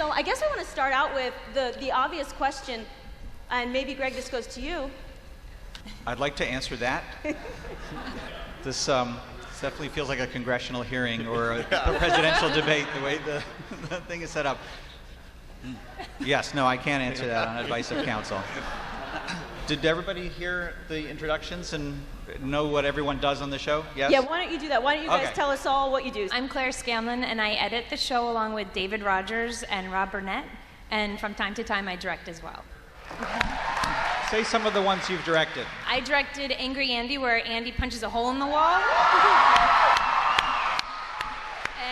So I guess I want to start out with the obvious question, and maybe Greg, this goes to you. I'd like to answer that. This definitely feels like a congressional hearing or a presidential debate, the way the thing is set up. Yes, no, I can't answer that on advice of counsel. Did everybody hear the introductions and know what everyone does on the show? Yes? Yeah, why don't you do that? Why don't you guys tell us all what you do? I'm Claire Scanlon, and I edit the show along with David Rogers and Rob Burnett, and from time to time I direct as well. Say some of the ones you've directed. I directed Angry Andy, where Andy punches a hole in the wall.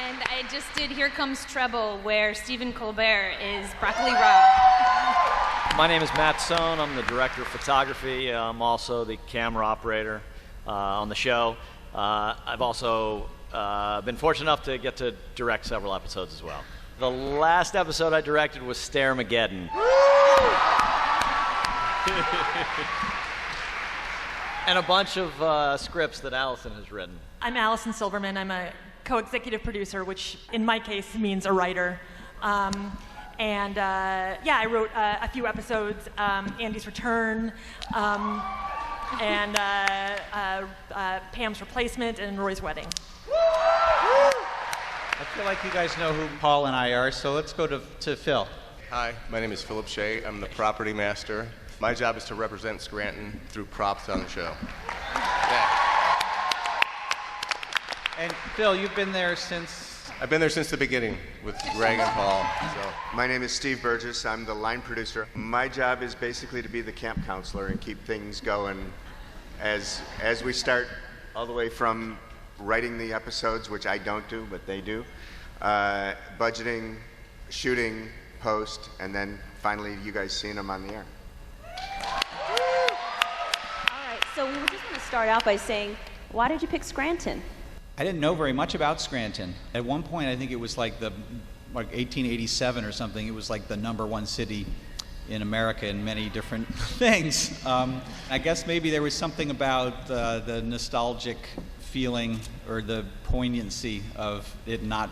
And I just did Here Comes Treble, where Stephen Colbert is Broccoli Rob. My name is Matt Sohn. I'm the director of photography. I'm also the camera operator on the show. I've also been fortunate enough to get to direct several episodes as well. The last episode I directed was Staremageddon. And a bunch of scripts that Allison has written. I'm Allison Silverman. I'm a co-executive producer, which in my case means a writer. I wrote a few episodes, Andy's Return, and Pam's Replacement, and Roy's Wedding. I feel like you guys know who Paul and I are, so let's go to Phil. Hi, my name is Philip Shea. I'm the property master. My job is to represent Scranton through props on the show. Yeah. And Phil, you've been there since... I've been there since the beginning with Greg and Paul. So. My name is Steve Burgess. I'm the line producer. My job is basically to be the camp counselor and keep things going as we start, all the way from writing the episodes, which I don't do, but they do, budgeting, shooting, post, and then finally you guys seeing them on the air. All right, so we were just going to start out by saying, why did you pick Scranton? I didn't know very much about Scranton. At one point, I think it was like 1887 or something. It was like the #1 city in America in many different things. I guess maybe there was something about the nostalgic feeling or the poignancy of it not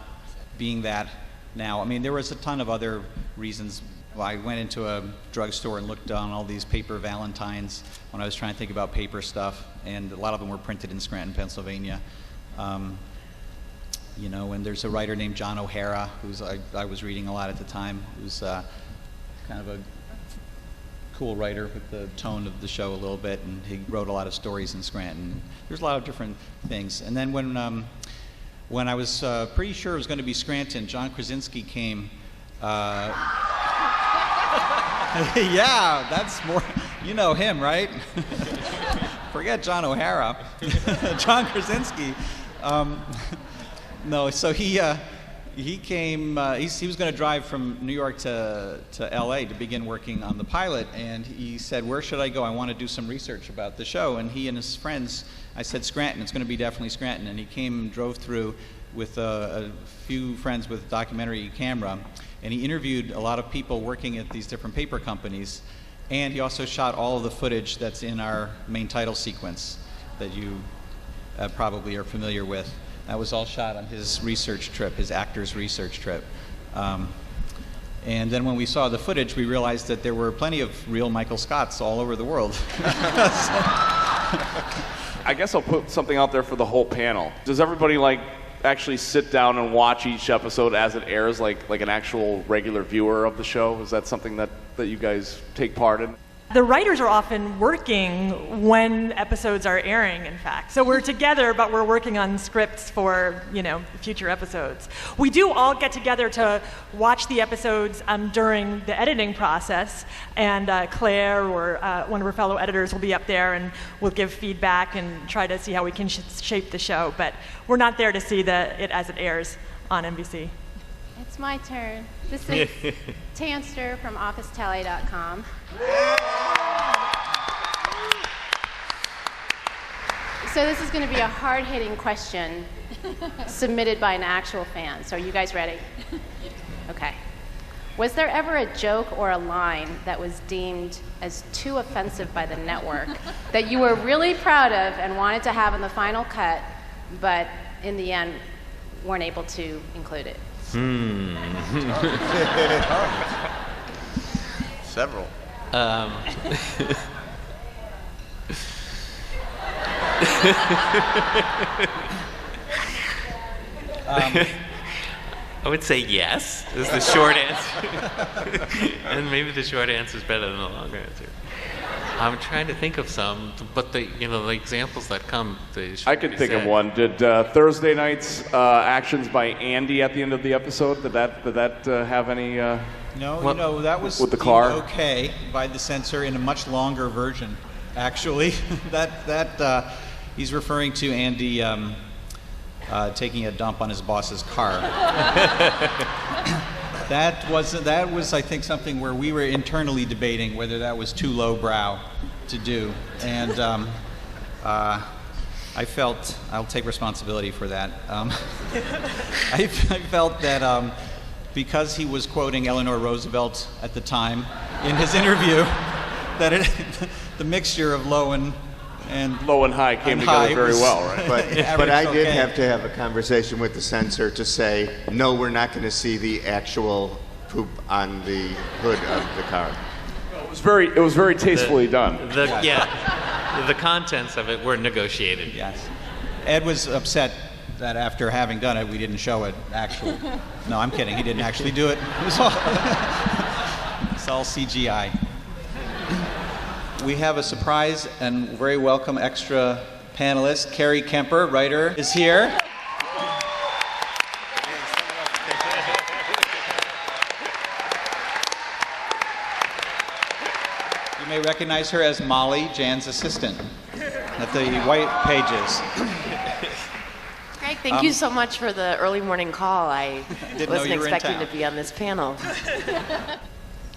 being that now. I mean, there was a ton of other reasons. Well, I went into a drugstore and looked on all these paper Valentines when I was trying to think about paper stuff, and a lot of them were printed in Scranton, Pennsylvania. And there's a writer named John O'Hara, who's I was reading a lot at the time, who's kind of a cool writer with the tone of the show a little bit, and he wrote a lot of stories in Scranton. There's a lot of different things. And then when I was pretty sure it was going to be Scranton, John Krasinski came. Yeah, that's more, you know him, right? Forget John O'Hara. John Krasinski. No, so he came, he was going to drive from New York to LA to begin working on the pilot, and he said, where should I go? I want to do some research about the show. And he and his friends, I said, Scranton, it's going to be definitely Scranton. And he came and drove through with a few friends with a documentary camera, and he interviewed a lot of people working at these different paper companies, and he also shot all of the footage that's in our main title sequence that you probably are familiar with. That was all shot on his research trip, his actor's research trip. And then when we saw the footage, we realized that there were plenty of real Michael Scotts all over the world. I guess I'll put something out there for the whole panel. Does everybody actually sit down and watch each episode as it airs, like an actual regular viewer of the show? Is that something that you guys take part in? The writers are often working when episodes are airing, in fact. So we're together, but we're working on scripts for, future episodes. We do all get together to watch the episodes during the editing process, and Claire or one of her fellow editors will be up there and we'll give feedback and try to see how we can shape the show. But we're not there to see it as it airs on NBC. It's my turn. This is Tanster from OfficeTally.com. So this is going to be a hard-hitting question submitted by an actual fan. So are you guys ready? Okay. Was there ever a joke or a line that was deemed as too offensive by the network that you were really proud of and wanted to have in the final cut, but in the end weren't able to include it? Several. I would say yes is the short answer. And maybe the short answer is better than the longer answer. I'm trying to think of some, but the examples that come. I could think of one. Did Thursday night's actions by Andy at the end of the episode? Did that have any? No, that was with the car. Okay by the censor in a much longer version. Actually, that he's referring to Andy taking a dump on his boss's car. That was I think something where we were internally debating whether that was too lowbrow to do, and I felt I'll take responsibility for that. I felt that because he was quoting Eleanor Roosevelt at the time in his interview, that the mixture of low and high came together very well, right? But I did have to have a conversation with the censor to say, no, we're not going to see the actual poop on the hood of the car. It was very tastefully done. The contents of it were negotiated. Yes. Ed was upset that after having done it, we didn't show it actually. No, I'm kidding. He didn't actually do it. It's all CGI. We have a surprise and very welcome extra panelist. Carrie Kemper, writer, is here. You may recognize her as Molly, Jan's assistant, at the white pages. Greg, thank you so much for the early morning call. I wasn't expecting to be on this panel.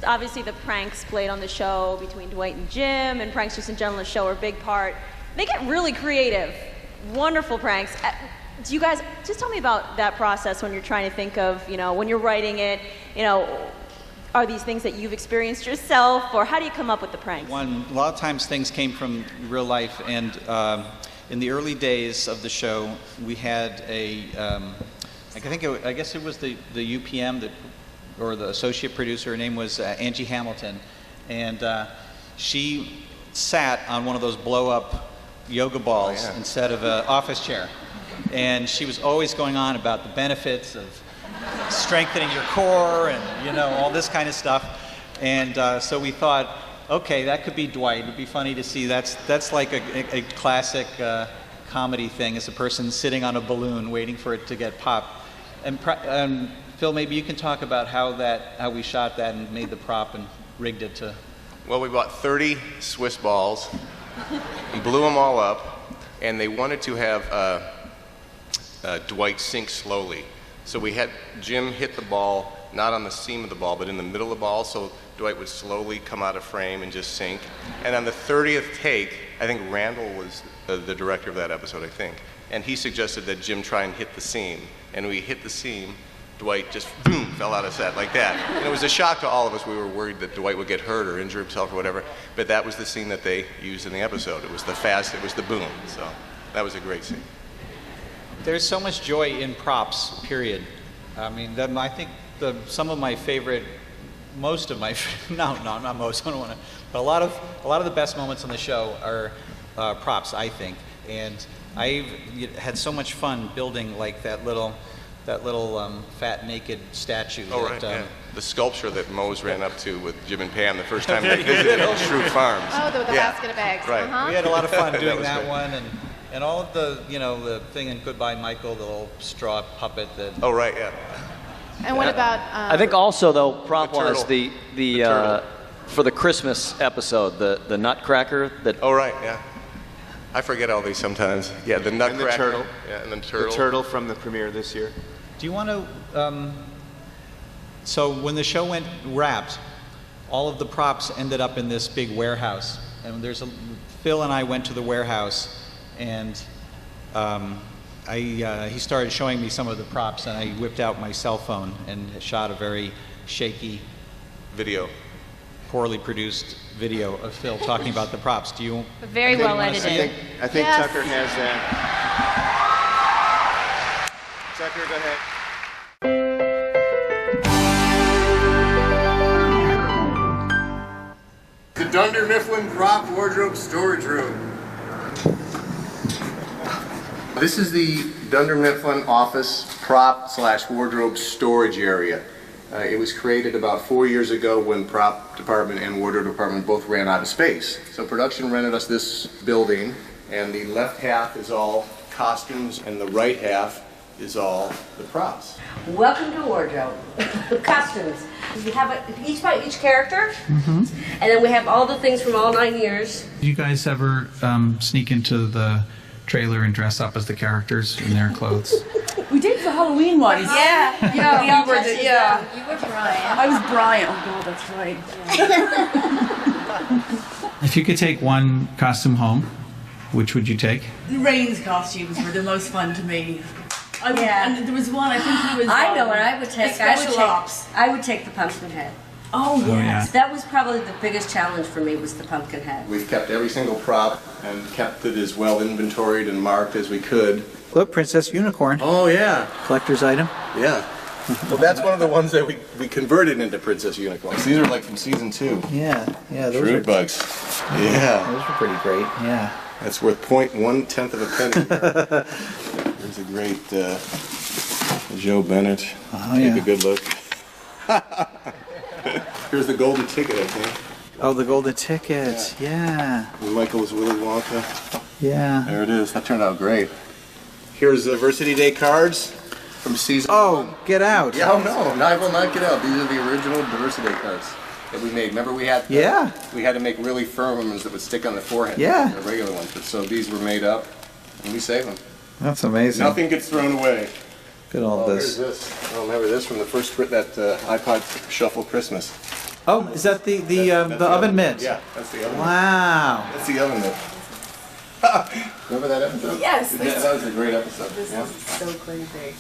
Obviously, the pranks played on the show between Dwight and Jim, and pranks just in general on the show are a big part. They get really creative, wonderful pranks. Do you guys just tell me about that process when you're trying to think of, when you're writing it, are these things that you've experienced yourself, or how do you come up with the pranks? A lot of times things came from real life, and in the early days of the show, we had I guess it was the UPM or the associate producer. Her name was Angie Hamilton, and she sat on one of those blow-up yoga balls instead of an office chair, and she was always going on about the benefits of strengthening your core and all this kind of stuff. And so we thought, okay, that could be Dwight. It would be funny to see. That's like a classic comedy thing, is a person sitting on a balloon waiting for it to get popped. And Phil, maybe you can talk about how we shot that and made the prop and rigged it to. Well, we bought 30 Swiss balls and blew them all up, and they wanted to have Dwight sink slowly. So we had Jim hit the ball, not on the seam of the ball, but in the middle of the ball, so Dwight would slowly come out of frame and just sink. And on the 30th take, I think Randall was the director of that episode, I think, and he suggested that Jim try and hit the seam. And we hit the seam, Dwight just boom, fell out of set like that. And it was a shock to all of us. We were worried that Dwight would get hurt or injure himself or whatever, but that was the scene that they used in the episode. It was it was the boom, so that was a great scene. There's so much joy in props, period. I mean, I think some of my favorite, most of my, no, not most, I don't want to, but a lot of the best moments on the show are props, I think. And I've had so much fun building like that little fat naked statue. Oh, right, yeah. The sculpture that Mose ran up to with Jim and Pam the first time they visited Shrew Farms. Oh, the basket of eggs. Right. Uh-huh. We had a lot of fun doing that one, and all of the the thing in Goodbye Michael, the little straw puppet that. Oh, right, yeah. And what about? I think also though, prop-wise, the the for the Christmas episode, the Nutcracker that. Oh, right, yeah. I forget all these sometimes. Yeah, the Nutcracker. And the turtle. Yeah, and the turtle. The turtle from the premiere this year. Do you want to? So when the show went wrapped, all of the props ended up in this big warehouse, and Phil and I went to the warehouse, and he started showing me some of the props, and I whipped out my cell phone and shot a very shaky video, poorly produced video of Phil talking about the props. Do you? Very well edited. I think Yes. Tucker has that. Tucker, go ahead. Dunder Mifflin Prop Wardrobe Storage Room. This is the Dunder Mifflin office prop / wardrobe storage area. It was created about 4 years ago when prop department and wardrobe department both ran out of space. So production rented us this building, and the left half is all costumes and the right half is all the props. Welcome to wardrobe. Costumes. We have each by each character, and then we have all the things from all 9 years. Do you guys ever sneak into the trailer and dress up as the characters in their clothes? We did the Halloween ones. Yeah, Yeah, we all we were dressed as yeah. them. You were Brian. I was Brian. Oh God, that's right. If you could take one costume home, which would you take? Rain's costumes were the most fun to me. Yeah. And there was one, I think he was. I know what I would take. Special ops. I would take the pumpkin head. Oh, yes. yeah. That was probably the biggest challenge for me, was the pumpkin head. We've kept every single prop and kept it as well inventoried and marked as we could. Look, Princess Unicorn. Oh yeah, Collector's item. yeah. Well, that's one of the ones that we converted into Princess Unicorns. These are like from season 2. Yeah, yeah, Fruit bugs. Yeah. those are pretty great. Yeah. That's worth 0.1 of a penny. There's a great Joe Bennett. Oh, Take yeah. a good look. Here's the golden ticket, I think. Oh, the golden ticket. Yeah. Michael was Willy Wonka. Yeah. There it is. That turned out great. Here's the Diversity Day cards from season 1. Get out. Yeah, oh no, I will not get out. These are the original Diversity Day cards that we made. Remember we had we had to make really firm ones that would stick on the forehead. Yeah. The regular ones. But so these were made up and we save them. That's amazing. Nothing gets thrown away. Look at all Here's this. this. I remember this from the first that iPod Shuffle Christmas. Oh, is that the oven mitt? Yeah, that's the oven mitt. Wow. That's the oven mitt. Remember that episode? Yes. Yeah, that was a great episode. This Yeah. is so crazy.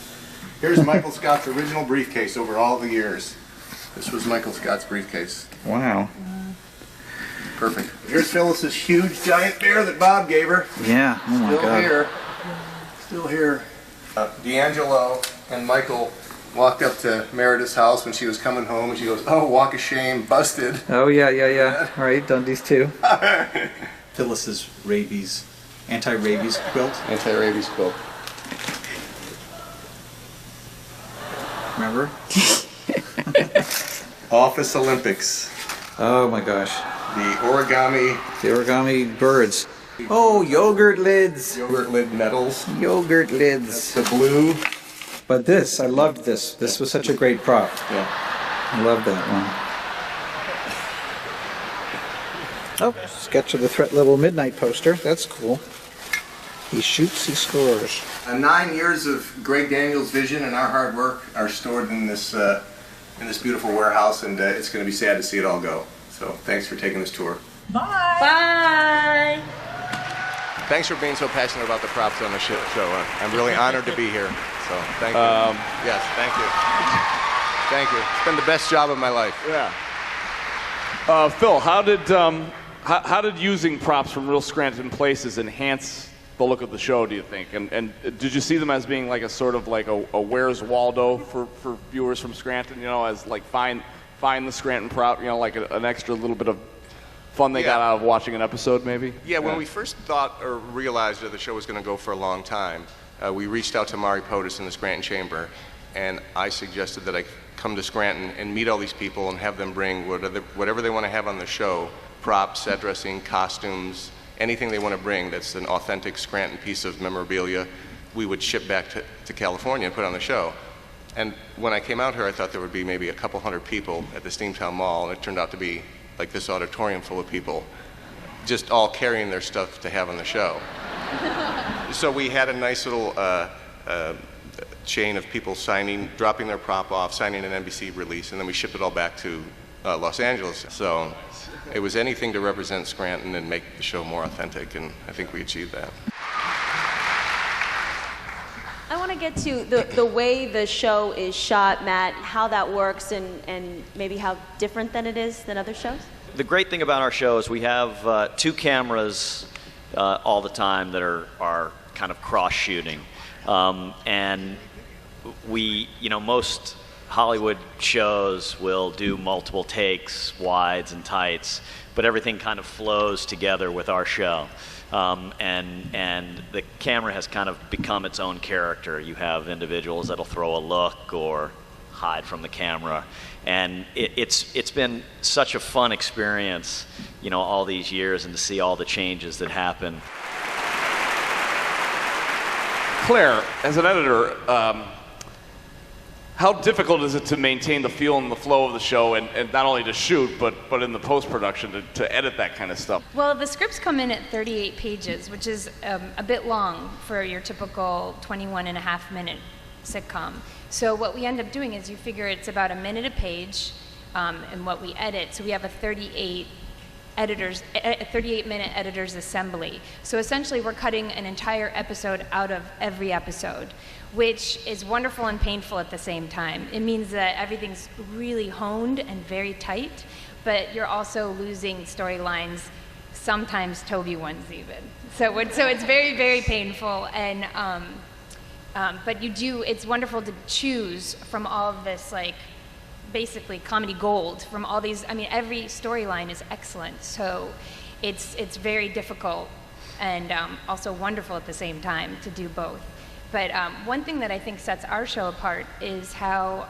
Here's Michael Scott's original briefcase over all the years. This was Michael Scott's briefcase. Wow. Perfect. Here's Phyllis's huge giant bear that Bob gave her. Yeah. Oh my Still God. here. Still here. D'Angelo and Michael walked up to Meredith's house when she was coming home, and she goes, "Oh, walk of shame, busted." Oh yeah, yeah, yeah. All right, Dundee's too. Phyllis's anti-rabies quilt. Anti-rabies quilt. Remember? Office Olympics. Oh my gosh. The origami. The origami birds. Oh, yogurt lids. Yogurt lid medals. Yogurt lids. The blue. But this, I loved this. This was such a great prop. Yeah. I love that one. Oh, sketch of the threat level midnight poster. That's cool. He shoots, he scores. 9 years of Greg Daniels' vision and our hard work are stored in this beautiful warehouse, and it's going to be sad to see it all go. So thanks for taking this tour. Bye. Bye. Thanks for being so passionate about the props on the show. I'm really honored to be here. So thank you. Yes, thank you. Thank you. It's been the best job of my life. Yeah. Phil, how did using props from real Scranton places enhance the look of the show, do you think? And did you see them as being like a sort of like a Where's Waldo for viewers from Scranton, you know, as like find the Scranton prop, you know, like an extra little bit of fun they got out of watching an episode, maybe? Yeah, when we first thought or realized that the show was going to go for a long time, we reached out to Mari Potus in the Scranton Chamber, and I suggested that I come to Scranton and meet all these people and have them bring whatever they want to have on the show, props, set dressing, costumes, anything they want to bring that's an authentic Scranton piece of memorabilia, we would ship back to California and put on the show. And when I came out here, I thought there would be maybe a couple hundred people at the Steamtown Mall, and it turned out to be like this auditorium full of people, just all carrying their stuff to have on the show. So we had a nice little chain of people dropping their prop off, signing an NBC release, and then we shipped it all back to Los Angeles. So it was anything to represent Scranton and make the show more authentic, and I think we achieved that. I want to get to the way the show is shot, Matt, how that works, and maybe how different than it is than other shows. The great thing about our show is we have 2 cameras all the time that are kind of cross-shooting. And we, most Hollywood shows will do multiple takes, wides and tights. but everything kind of flows together with our show. And the camera has kind of become its own character. You have individuals that'll throw a look or hide from the camera, and it's been such a fun experience, you know, all these years, and to see all the changes that happen. Claire, as an editor, how difficult is it to maintain the feel and the flow of the show, and not only to shoot, but in the post-production to edit that kind of stuff? Well, the scripts come in at 38 pages, which is a bit long for your typical 21.5-minute sitcom. So what we end up doing is you figure it's about a minute a page, and what we edit. So we have a 38-minute editor's assembly. So essentially we're cutting an entire episode out of every episode, which is wonderful and painful at the same time. It means that everything's really honed and very tight, but you're also losing storylines, sometimes Toby ones even. So it's very, very painful, and but it's wonderful to choose from all of this, like, basically comedy gold from all these. I mean, every storyline is excellent, so it's very difficult and also wonderful at the same time to do both. But one thing that I think sets our show apart is how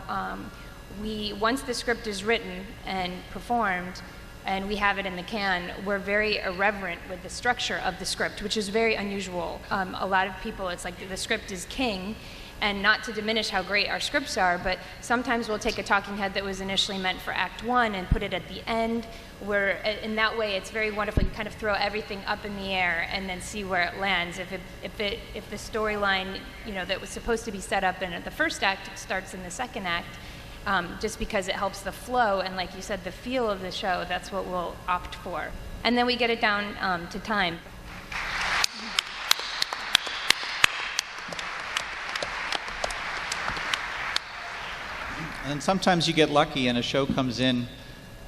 once the script is written and performed and we have it in the can, we're very irreverent with the structure of the script, which is very unusual. A lot of people, it's like the script is king, and not to diminish how great our scripts are, but sometimes we'll take a talking head that was initially meant for Act 1 and put it at the end, where in that way it's very wonderful. You kind of throw everything up in the air and then see where it lands. If the storyline, you know, that was supposed to be set up in the first act starts in the second act, just because it helps the flow and, like you said, the feel of the show, that's what we'll opt for. And then we get it down to time. And sometimes you get lucky and a show comes in,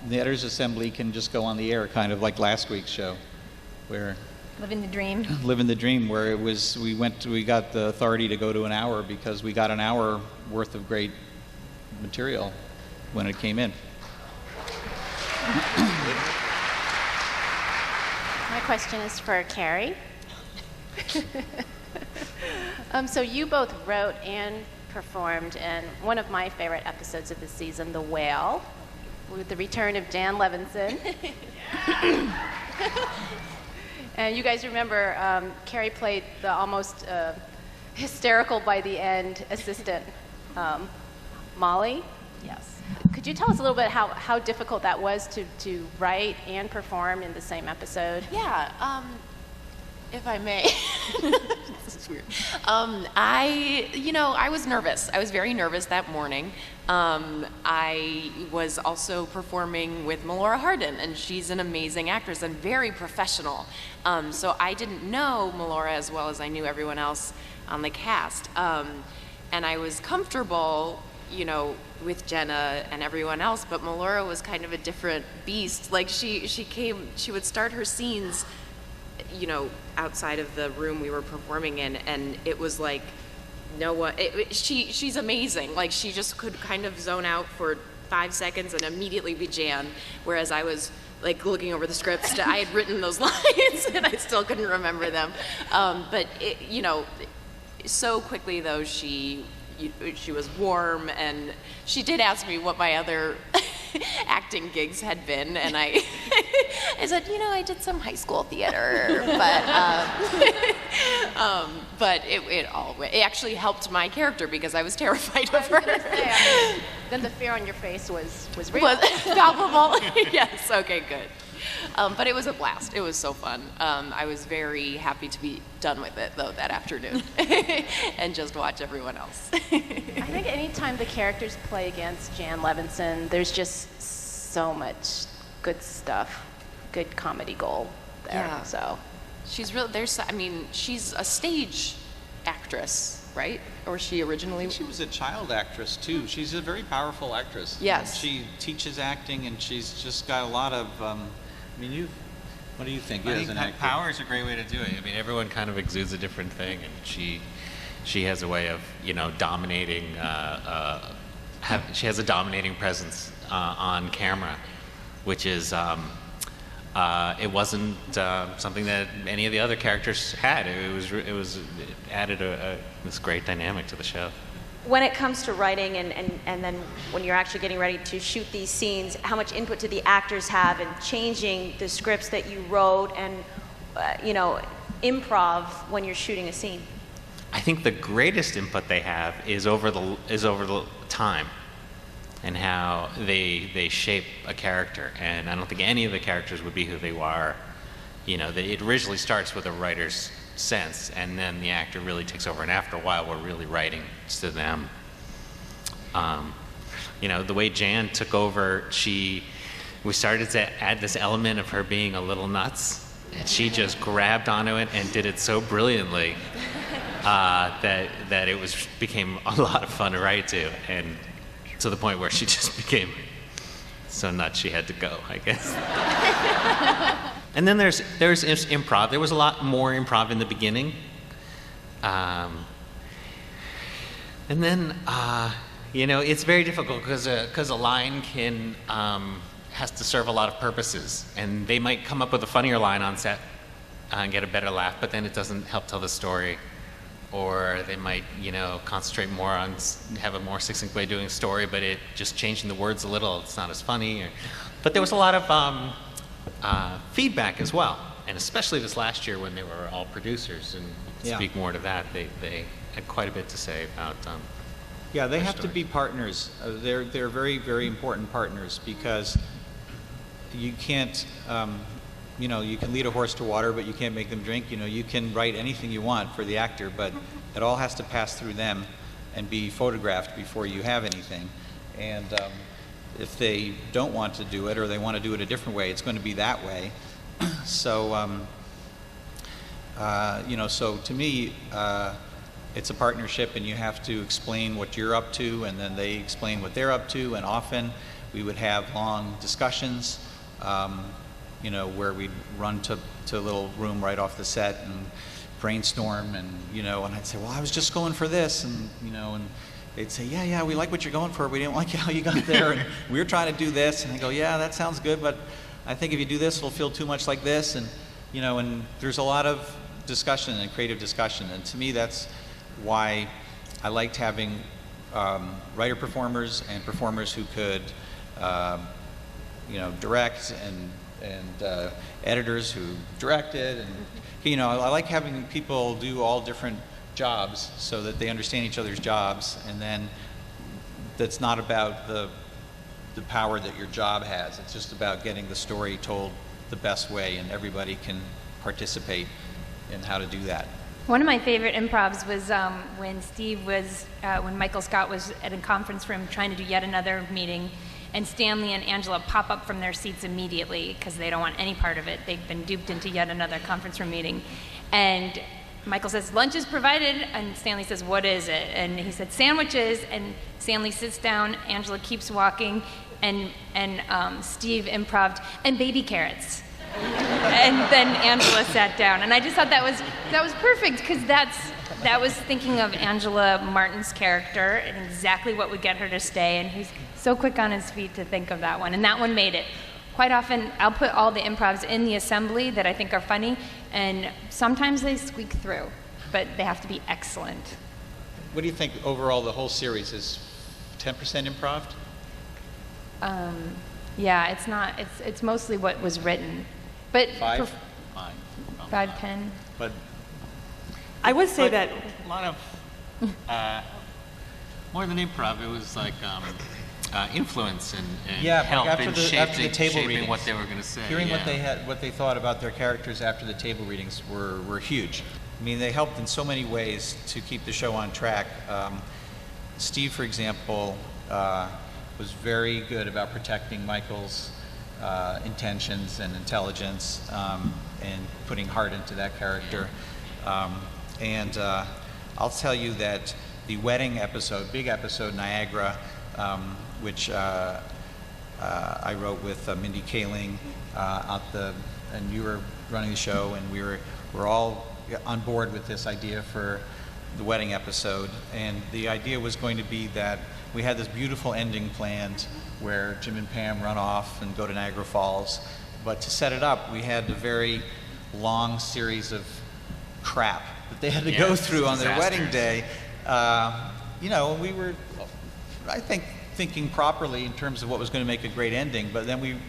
the editor's assembly can just go on the air, kind of like last week's show, where Living the dream. Living the dream, where it was, we got the authority to go to an hour because we got an hour worth of great material when it came in. My question is for Carrie. So you both wrote and performed in one of my favorite episodes of the season, The Whale, with the return of Jan Levinson. And you guys remember Carrie played the almost hysterical by the end assistant, Molly? Yes. Could you tell us a little bit how difficult that was to write and perform in the same episode? Yeah, if I may. This is weird. I was nervous. I was very nervous that morning. I was also performing with Melora Hardin, and she's an amazing actress and very professional. So I didn't know Melora as well as I knew everyone else on the cast. And I was comfortable, you know, with Jenna and everyone else, but Melora was kind of a different beast. Like she would start her scenes, you know, outside of the room we were performing in, and it was like no one. She's amazing. Like she just could kind of zone out for 5 seconds and immediately be Jan, whereas I was like looking over the scripts. I had written those lines and I still couldn't remember them. But you know, so quickly though she was warm, and she did ask me what my other acting gigs had been, and I said, you know, I did some high school theater, but it actually helped my character because I was terrified of her. Then the fear on your face was real. Was palpable. Yes. Okay. Good. But it was a blast. It was so fun. I was very happy to be done with it, though, that afternoon, and just watch everyone else. I think anytime the characters play against Jan Levinson, there's just so much good stuff, good comedy gold there. Yeah. So she's really she's a stage actress, right? Or she originally? She was a child actress too. She's a very powerful actress. Yes. She teaches acting, and she's just got a lot of. What do you think? I think power is a great way to do it. I mean, everyone kind of exudes a different thing, and she has a way of, you know, dominating. She has a dominating presence on camera, which is It wasn't something that any of the other characters had. It added this great dynamic to the show. When it comes to writing and then when you're actually getting ready to shoot these scenes, how much input do the actors have in changing the scripts that you wrote and, improv when you're shooting a scene? I think the greatest input they have is over the time and how they shape a character. And I don't think any of the characters would be who they are. It originally starts with a writer's sense, and then the actor really takes over, and after a while we're really writing to them. The way Jan took over, we started to add this element of her being a little nuts, and she just grabbed onto it and did it so brilliantly that it became a lot of fun to write to, and to the point where she just became so nuts she had to go, I guess. And then there's improv. There was a lot more improv in the beginning. And then, it's very difficult because a line has to serve a lot of purposes. And they might come up with a funnier line on set and get a better laugh, but then it doesn't help tell the story. Or they might, concentrate more on, have a more succinct way of doing a story, but it just changing the words a little, it's not as funny. But there was a lot of feedback as well, and especially this last year when they were all producers, and to speak more to that, they had quite a bit to say about they have to be partners. They're very, very important partners, because you can't you can lead a horse to water, but you can't make them drink. You can write anything you want for the actor, but it all has to pass through them and be photographed before you have anything. And if they don't want to do it, or they want to do it a different way, it's going to be that way. So, so to me, it's a partnership, and you have to explain what you're up to, and then they explain what they're up to, and often we would have long discussions, where we'd run to a little room right off the set and brainstorm, and and I'd say, well, I was just going for this, and and they'd say, yeah, we like what you're going for. We didn't like how you got there, and we were trying to do this. And I go, yeah, that sounds good, but I think if you do this, it'll feel too much like this. And and there's a lot of discussion and creative discussion. And to me, that's why I liked having writer performers and performers who could, direct, and editors who directed, and I like having people do all different jobs so that they understand each other's jobs, and then that's not about the power that your job has. It's just about getting the story told the best way, and everybody can participate in how to do that. One of my favorite improvs was when Michael Scott was at a conference room trying to do yet another meeting, and Stanley and Angela pop up from their seats immediately because they don't want any part of it. They've been duped into yet another conference room meeting. And Michael says, lunch is provided, and Stanley says, what is it? And he said, sandwiches, and Stanley sits down, Angela keeps walking, and Steve improved, and baby carrots. And then Angela sat down. And I just thought that was perfect, because that was thinking of Angela Martin's character and exactly what would get her to stay, and he's so quick on his feet to think of that one. And that one made it. Quite often, I'll put all the improvs in the assembly that I think are funny, and sometimes they squeak through, but they have to be excellent. What do you think overall the whole series is 10% improv? Yeah, it's mostly what was written. But 5? 5, 10. But I would say that a lot of more than improv, it was like influence and help after in after the table shaping readings, what they were going to say. Hearing what they thought about their characters after the table readings were huge. I mean, they helped in so many ways to keep the show on track. Steve, for example, was very good about protecting Michael's intentions and intelligence, and putting heart into that character. And I'll tell you that the wedding episode, big episode, Niagara, which I wrote with Mindy Kaling, and you were running the show, and we're all on board with this idea for the wedding episode. And the idea was going to be that we had this beautiful ending planned where Jim and Pam run off and go to Niagara Falls, But to set it up, we had a very long series of crap that they had to go through on their wedding day. You know, we were, I think, thinking properly in terms of what was going to make a great ending, but then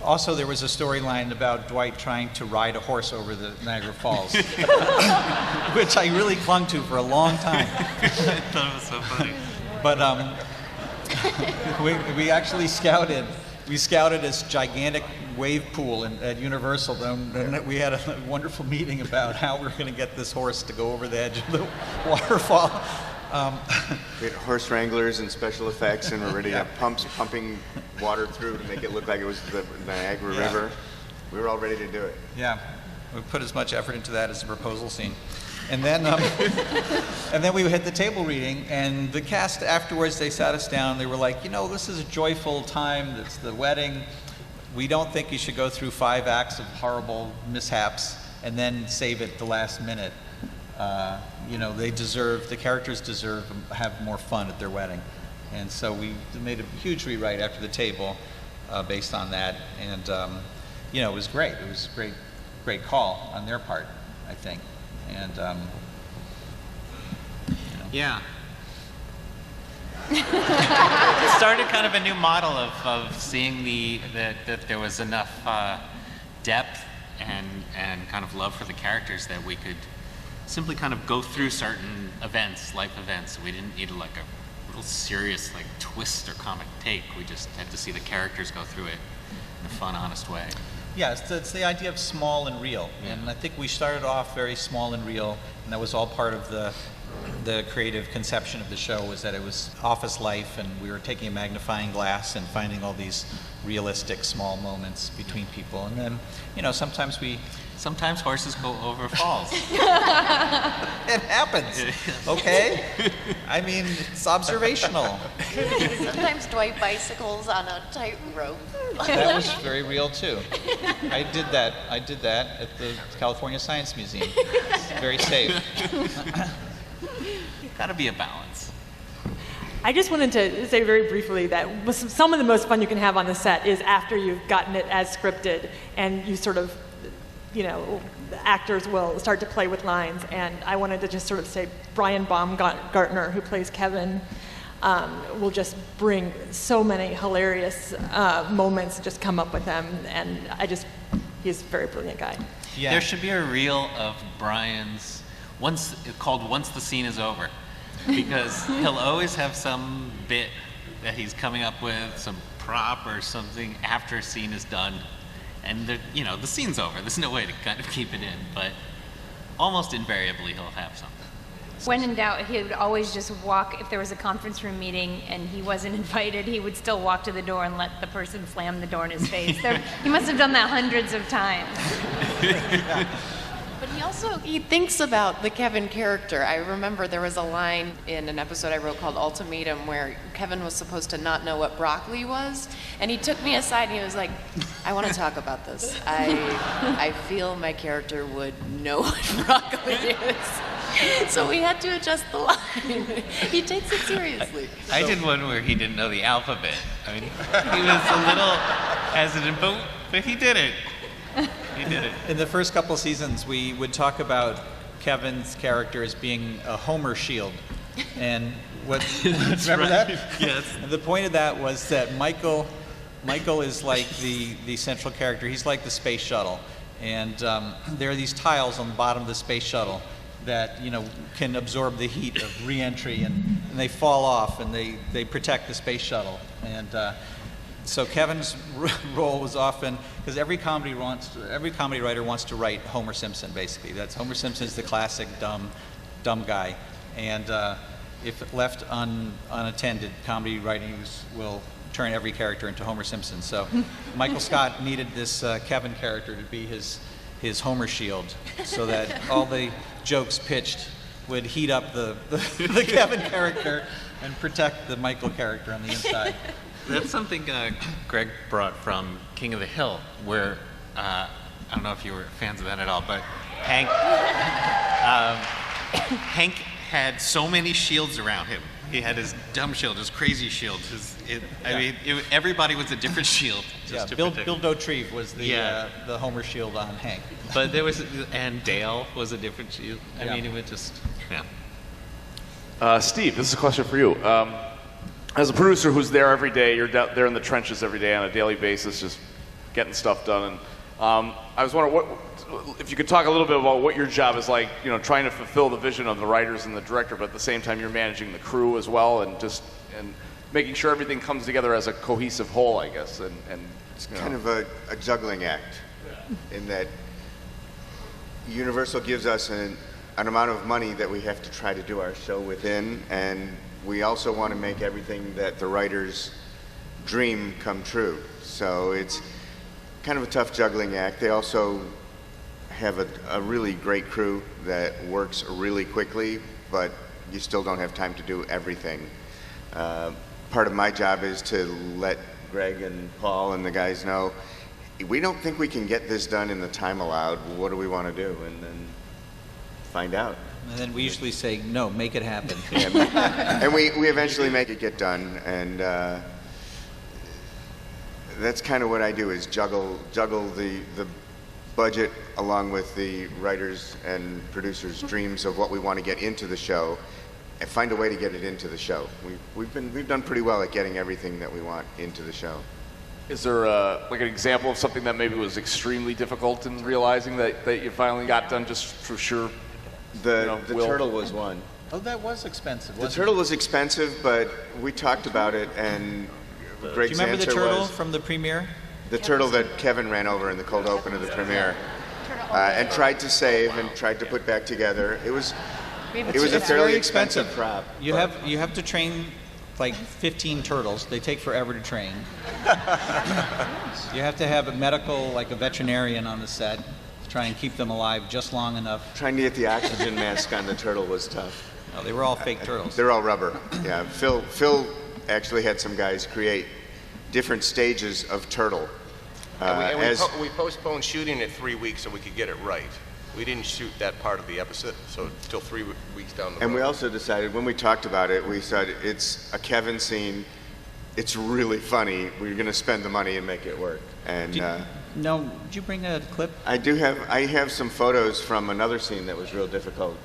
also there was a storyline about Dwight trying to ride a horse over the Niagara Falls, which I really clung to for a long time. I thought it was so funny. But we actually scouted this gigantic wave pool at Universal, and we had a wonderful meeting about how we were going to get this horse to go over the edge of the waterfall. We had horse wranglers and special effects, and we're ready to have pumps pumping water through to make it look like it was the Niagara River. We were all ready to do it. Yeah, we put as much effort into that as the proposal scene. And then, and then we had the table reading, and the cast afterwards, they sat us down. They were like, you know, this is a joyful time. It's the wedding. We don't think you should go through 5 acts of horrible mishaps and then save it the last minute. You know, the characters deserve to have more fun at their wedding. And so we made a huge rewrite after the table based on that. And, you know, it was great. It was a great call on their part, I think. And, you know. Yeah. It started kind of a new model of seeing that there was enough depth and kind of love for the characters that we could simply kind of go through certain events, life events. We didn't need like a real serious like twist or comic take. We just had to see the characters go through it in a fun, honest way. Yeah, it's the idea of small and real. Yeah. And I think we started off very small and real, and that was all part of the creative conception of the show, was that it was office life, and we were taking a magnifying glass and finding all these realistic small moments between people. And then, you know, sometimes horses go over falls. It happens, okay? I mean, it's observational. Sometimes Dwight bicycles on a tightrope. That was very real too. I did that at the California Science Museum. It's very safe. Gotta be a balance. I just wanted to say very briefly that some of the most fun you can have on the set is after you've gotten it as scripted and you sort of, you know, the actors will start to play with lines. And I wanted to just sort of say Brian Baumgartner, who plays Kevin, will just bring so many hilarious moments, just come up with them. And he's a very brilliant guy. Yeah. There should be a reel of Brian's, called Once the Scene is Over. Because he'll always have some bit that he's coming up with, some prop or something after a scene is done. And you know, the scene's over. There's no way to kind of keep it in, but almost invariably he'll have something. When in doubt, he would always just walk, if there was a conference room meeting and he wasn't invited, he would still walk to the door and let the person slam the door in his face. He must have done that hundreds of times. But he thinks about the Kevin character. I remember there was a line in an episode I wrote called Ultimatum where Kevin was supposed to not know what broccoli was, and he took me aside and he was like, I want to talk about this. I feel my character would know what broccoli is. So we had to adjust the line. He takes it seriously. I did one where he didn't know the alphabet. I mean, he was a little hesitant, but he did it. He did it. In the first couple seasons, we would talk about Kevin's character as being a Homer shield. And remember that? Yes. And the point of that was that Michael is like the central character. He's like the space shuttle. And there are these tiles on the bottom of the space shuttle that, you know, can absorb the heat of re-entry, and they fall off and they protect the space shuttle. And so Kevin's role was often, because every comedy writer wants to write Homer Simpson, basically. That's Homer Simpson's the classic dumb guy. And if left unattended, comedy writing will turn every character into Homer Simpson. So Michael Scott needed this Kevin character to be his Homer shield, so that all the jokes pitched would heat up the Kevin character and protect the Michael character on the inside. That's something Greg brought from King of the Hill, where I don't know if you were fans of that at all, but Hank had so many shields around him. He had his dumb shield, his crazy shield. Everybody was a different shield. Yeah, Bill Dauterive was the Homer shield on Hank. But there was, and Dale was a different shield. I mean, it was just, Steve, this is a question for you. As a producer who's there every day, you're there in the trenches every day on a daily basis, just getting stuff done. And I was wondering if you could talk a little bit about what your job is like, trying to fulfill the vision of the writers and the director, but at the same time you're managing the crew as well, and making sure everything comes together as a cohesive whole, I guess. And it's kind of a juggling act, in that Universal gives us an amount of money that we have to try to do our show within, and we also want to make everything that the writers dream come true. So it's kind of a tough juggling act. They also have a really great crew that works really quickly, but you still don't have time to do everything. Part of my job is to let Greg and Paul and the guys know, we don't think we can get this done in the time allowed. What do we want to do? And then find out. And then we usually say, no, make it happen. And we eventually make it get done, and that's kind of what I do, is juggle the budget along with the writers and producers' dreams of what we want to get into the show, and find a way to get it into the show. We've done pretty well at getting everything that we want into the show. Is there like an example of something that maybe was extremely difficult in realizing that you finally got done just for sure? The turtle was one. Oh, that was expensive. The turtle was expensive, but we talked about it, and Greg's do you remember the answer turtle was from the premiere? the turtle that Kevin ran over in the cold open of the premiere, and tried to save and tried to put back together. It was a fairly expensive prop. You have to train like 15 turtles. They take forever to train. You have to have a medical, like a veterinarian on the set, to try and keep them alive just long enough. Trying to get the oxygen mask on the turtle was tough. No, they were all fake turtles. They're all rubber. Yeah, Phil actually had some guys create different stages of turtle. We postponed shooting it 3 weeks so we could get it right. We didn't shoot that part of the episode, so till 3 weeks down the road. And we also decided, when we talked about it, we said it's a Kevin scene. It's really funny. We're going to spend the money and make it work. And did you bring a clip? I have some photos from another scene that was real difficult,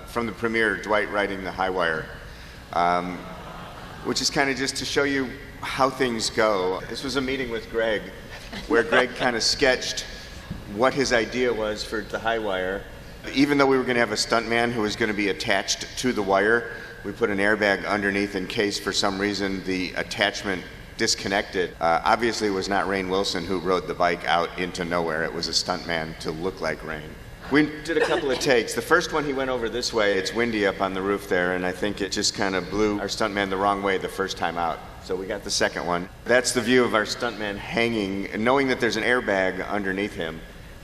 from the premiere, Dwight riding the high wire, which is kind of just to show you how things go. This was a meeting with Greg, where Greg kind of sketched what his idea was for the high wire. Even though we were going to have a stuntman who was going to be attached to the wire, we put an airbag underneath in case for some reason the attachment disconnected. Obviously it was not Rainn Wilson who rode the bike out into nowhere. It was a stuntman to look like Rainn. We did a couple of takes. The first one he went over this way. It's windy up on the roof there, and I think it just kind of blew our stuntman the wrong way the first time out. So we got the second one. That's the view of our stuntman hanging, knowing that there's an airbag underneath him,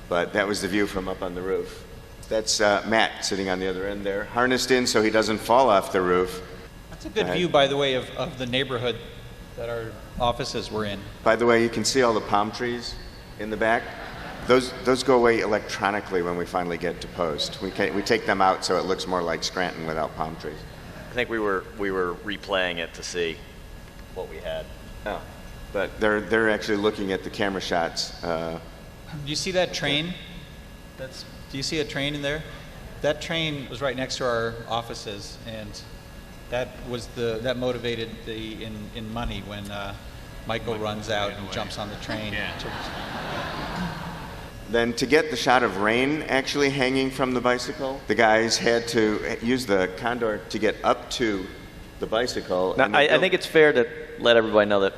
but that was the view from up on the roof. That's Matt sitting on the other end there, harnessed in so he doesn't fall off the roof. That's a good view, by the way, of the neighborhood that our offices were in. By the way, you can see all the palm trees in the back. Those go away electronically when we finally get to post. We take them out so it looks more like Scranton without palm trees. I think we were replaying it to see what we had. Oh, but they're actually looking at the camera shots. Do you see that train? Do you see a train in there? That train was right next to our offices, and that motivated in money when Michael runs out and jumps on the train. Then to get the shot of Rainn actually hanging from the bicycle, the guys had to use the condor to get up to the bicycle. Now, I think it's fair to let everybody know that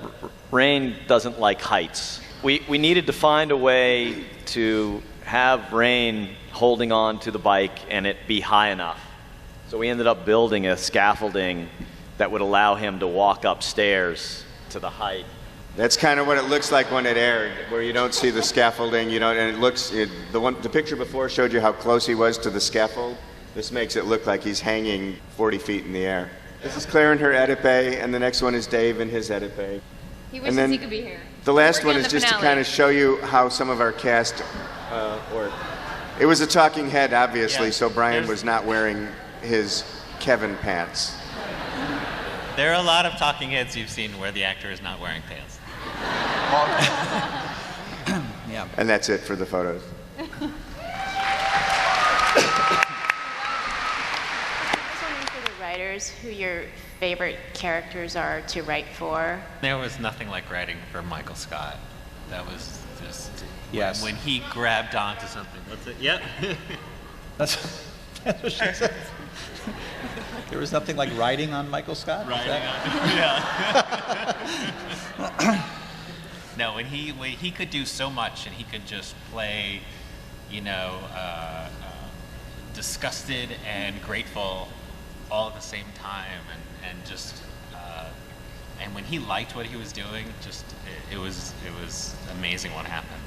Rainn doesn't like heights. We needed to find a way to have Rainn holding on to the bike and it be high enough. So we ended up building a scaffolding that would allow him to walk upstairs to the height. That's kind of what it looks like when it aired, where you don't see the scaffolding, and the picture before showed you how close he was to the scaffold. This makes it look like he's hanging 40 feet in the air. This is Claire in her etipe, and the next one is Dave in his etipe. He wishes he could be here. The last one is just to kind of show you how some of our cast work. It was a talking head, obviously, so Brian was not wearing his Kevin pants. There are a lot of talking heads you've seen where the actor is not wearing pants. Yeah. And that's it for the photos. I was wondering for the writers who your favorite characters are to write for. There was nothing like writing for Michael Scott. That was just Yes. when he grabbed onto something. What's it? Yep. That's what she said. There was nothing like riding on Michael Scott? Yeah. No, when he could do so much, and he could just play, disgusted and grateful all at the same time, and just and when he liked what he was doing, just it was amazing what happened.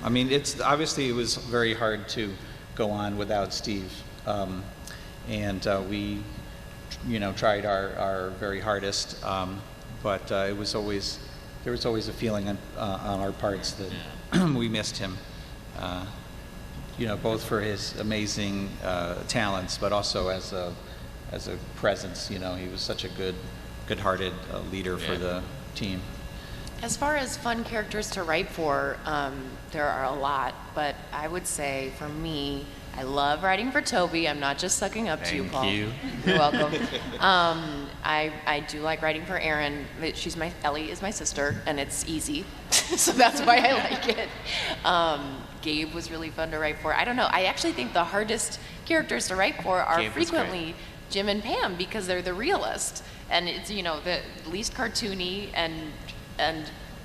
I mean, obviously it was very hard to go on without Steve, and we, tried our very hardest, but there was always a feeling on our parts that we missed him, both for his amazing talents, but also as a presence. He was such a good-hearted leader for the team. As far as fun characters to write for, there are a lot, but I would say for me, I love writing for Toby. I'm not just sucking up to you, Paul. Thank you. You're welcome. I do like writing for Erin. Ellie is my sister, and it's easy, so that's why I like it. Gabe was really fun to write for. I don't know. I actually think the hardest characters to write for are Gabe was frequently Jim and Pam, because they're the realist, and it's the least cartoony, and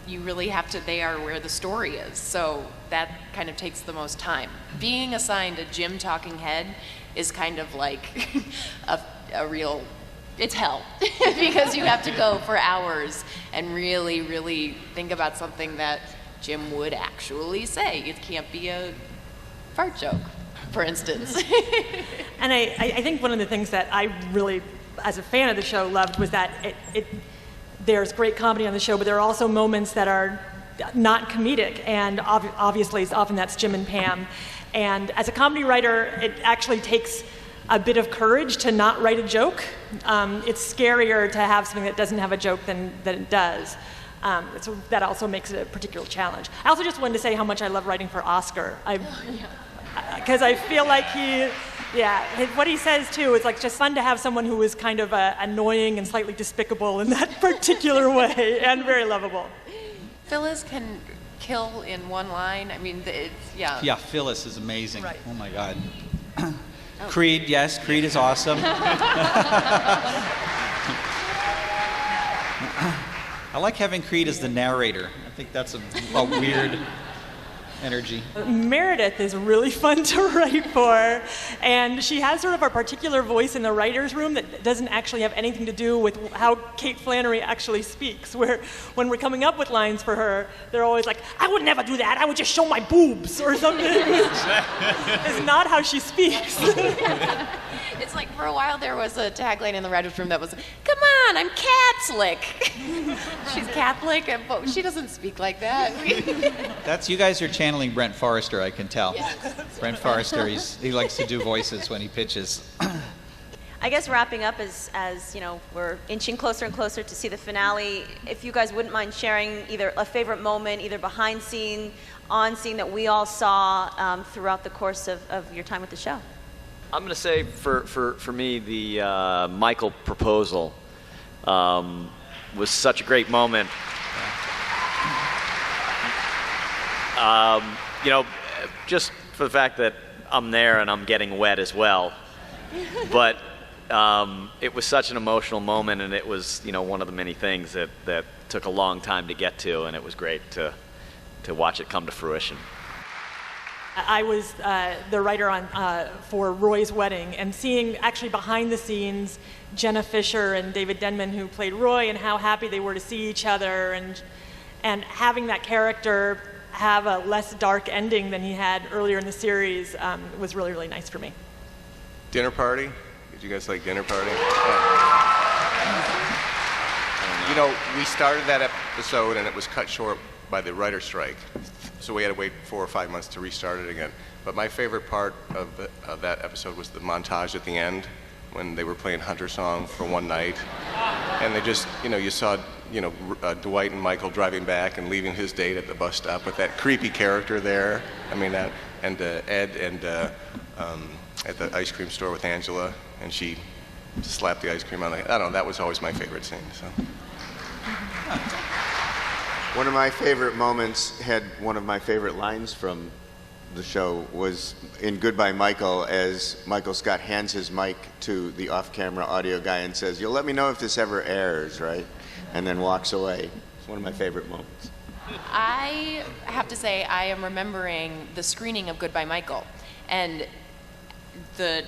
you really have to, they are where the story is. So that kind of takes the most time. Being assigned a Jim talking head is kind of like a real, it's hell, because you have to go for hours and really, really think about something that Jim would actually say. It can't be a fart joke, for instance. And I think one of the things that I really, as a fan of the show, loved was that there's great comedy on the show, but there are also moments that are not comedic, and obviously often that's Jim and Pam. And as a comedy writer, it actually takes a bit of courage to not write a joke. It's scarier to have something that doesn't have a joke than it does. So that also makes it a particular challenge. I also just wanted to say how much I love writing for Oscar. Because I feel like what he says too is like just fun to have someone who is kind of annoying and slightly despicable in that particular way, and very lovable. Phyllis can kill in one line. I mean, yeah. Yeah, Phyllis is amazing. Right. Oh my God. Creed, yes, Creed is awesome. I like having Creed as the narrator. I think that's a weird energy. Meredith is really fun to write for, and she has sort of a particular voice in the writer's room that doesn't actually have anything to do with how Kate Flannery actually speaks, where when we're coming up with lines for her, they're always like, I would never do that, I would just show my boobs, or something. It's not how she speaks. It's like for a while there was a tagline in the writer's room that was, come on, I'm Catholic. She's Catholic, but she doesn't speak like that. That's, you guys are channeling Brent Forrester, I can tell. Yes. Brent Forrester, he likes to do voices when he pitches. I guess wrapping up as we're inching closer and closer to see the finale, if you guys wouldn't mind sharing either a favorite moment, either behind scene, on scene that we all saw throughout the course of your time with the show. I'm going to say for me, the Michael proposal was such a great moment. Just for the fact that I'm there and I'm getting wet as well. But it was such an emotional moment, and it was one of the many things that took a long time to get to, and it was great to watch it come to fruition. I was the writer for Roy's wedding, and seeing actually behind the scenes Jenna Fisher and David Denman, who played Roy, and how happy they were to see each other, and having that character have a less dark ending than he had earlier in the series was really, really nice for me. Dinner party? Did you guys like dinner party? Yeah. We started that episode and it was cut short by the writer's strike. So we had to wait 4 or 5 months to restart it again. But my favorite part of that episode was the montage at the end when they were playing Hunter song for one night. And they just, you saw, Dwight and Michael driving back and leaving his date at the bus stop with that creepy character there. I mean, that, and Ed and at the ice cream store with Angela, and she slapped the ice cream on the, I don't know, that was always my favorite scene, so. One of my favorite moments had one of my favorite lines from the show was in Goodbye Michael, as Michael Scott hands his mic to the off-camera audio guy and says, "You'll let me know if this ever airs, right?" And then walks away. It's one of my favorite moments. I have to say, I am remembering the screening of Goodbye Michael, and the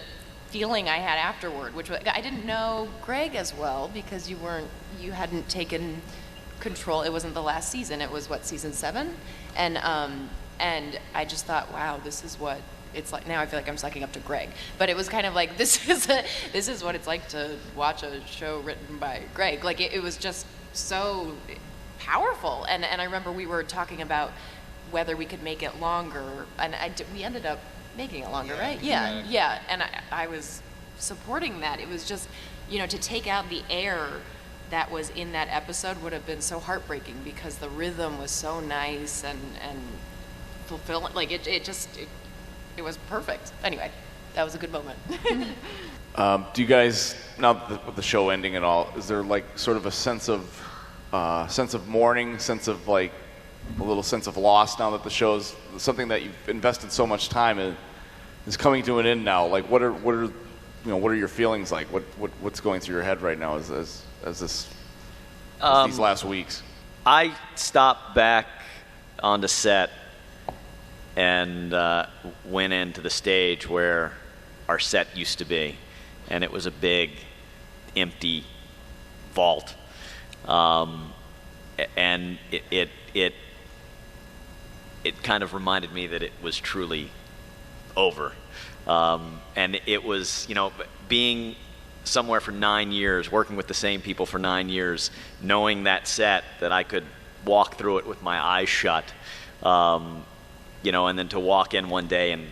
feeling I had afterward, which was, I didn't know Greg as well because you hadn't taken control. It wasn't the last season. It was season 7, and I just thought, wow, this is what it's like. Now I feel like I'm sucking up to Greg, but it was kind of like this is what it's like to watch a show written by Greg. Like it was just so powerful, and I remember we were talking about whether we could make it longer, and we ended up making it longer, right? Yeah. And I was supporting that. It was just, to take out the air that was in that episode would have been so heartbreaking because the rhythm was so nice and fulfilling. Like it was perfect. Anyway, that was a good moment. Do you guys, now with the show ending and all, is there like sort of a sense of mourning, sense of like a little sense of loss now that the show's something that you've invested so much time in is coming to an end now? Like what are your feelings like? What's going through your head right now as these last weeks? I stopped back onto set and went into the stage where our set used to be, and it was a big, empty vault, and it kind of reminded me that it was truly over, and it was, being somewhere for 9 years, working with the same people for 9 years, knowing that set that I could walk through it with my eyes shut, and then to walk in one day and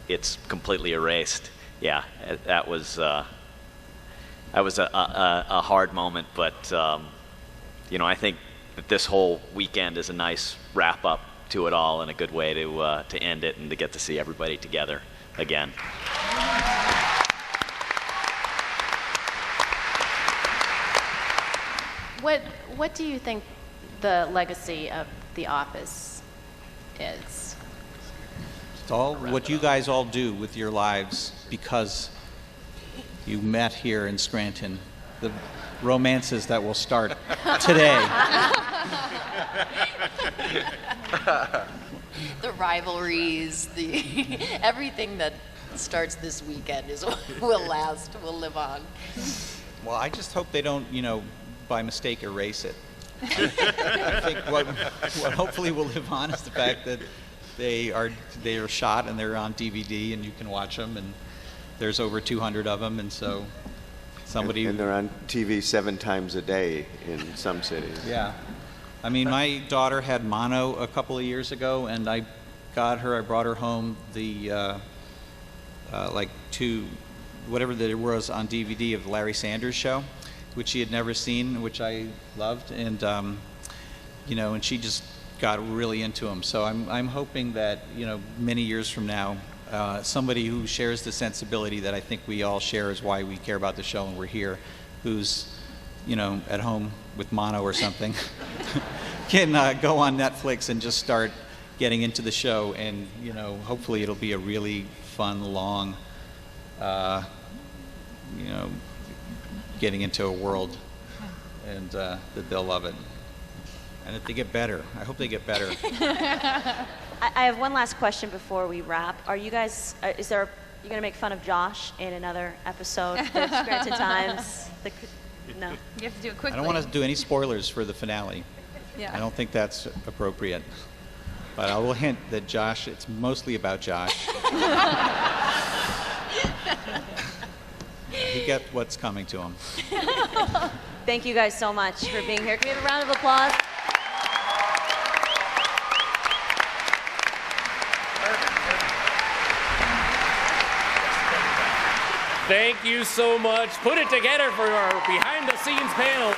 it's completely erased. Yeah, that was a hard moment, but I think that this whole weekend is a nice wrap up to it all and a good way to end it and to get to see everybody together again. What do you think the legacy of The Office is? It's all what you guys all do with your lives because you met here in Scranton. The romances that will start today. The rivalries, everything that starts this weekend will last, will live on. Well, I just hope they don't, by mistake erase it. I think what hopefully will live on is the fact that they are shot and they're on DVD and you can watch them, and there's over 200 of them, and so somebody... And they're on TV 7 times a day in some cities. Yeah. I mean, my daughter had mono a couple of years ago, and I brought her home the, whatever there was on DVD of the Larry Sanders Show, which she had never seen, which I loved, and, and she just got really into them. So I'm hoping that, many years from now, somebody who shares the sensibility that I think we all share is why we care about the show and we're here, who's, at home with mono or something, can go on Netflix and just start getting into the show, and, hopefully it'll be a really fun, long, getting into a world, and that they'll love it. And if they get better, I hope they get better. I have one last question before we wrap. Are you guys, you going to make fun of Josh in another episode of Scranton Times? No. You have to do it quickly. I don't want to do any spoilers for the finale. Yeah. I don't think that's appropriate. But I will hint that Josh, it's mostly about Josh. He gets what's coming to him. Thank you guys so much for being here. Can we have a round of applause? Thank you so much. Put it together for our behind-the-scenes panel.